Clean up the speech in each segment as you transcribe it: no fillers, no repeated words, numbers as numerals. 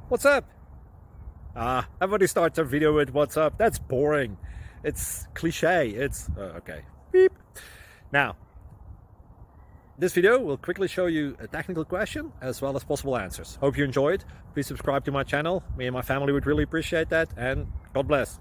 What's up? Everybody starts a video with what's up. That's boring. It's cliche. It's okay. Beep. Now, this video will quickly show you a technical question as well as possible answers. Hope you enjoyed. Please subscribe to my channel. Me and my family would really appreciate that, and God bless.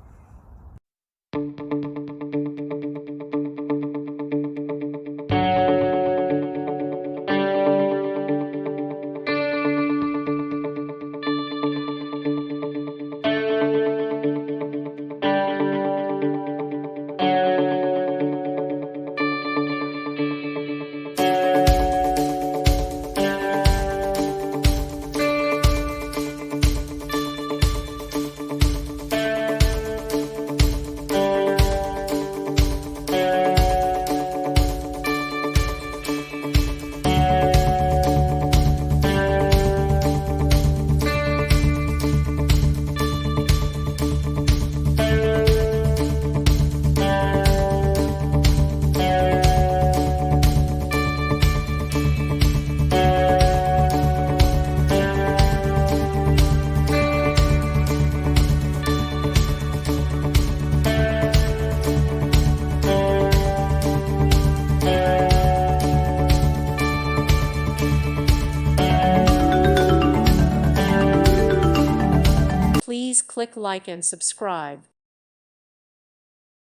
Please click like and subscribe.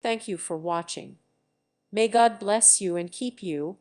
Thank you for watching. May God bless you and keep you.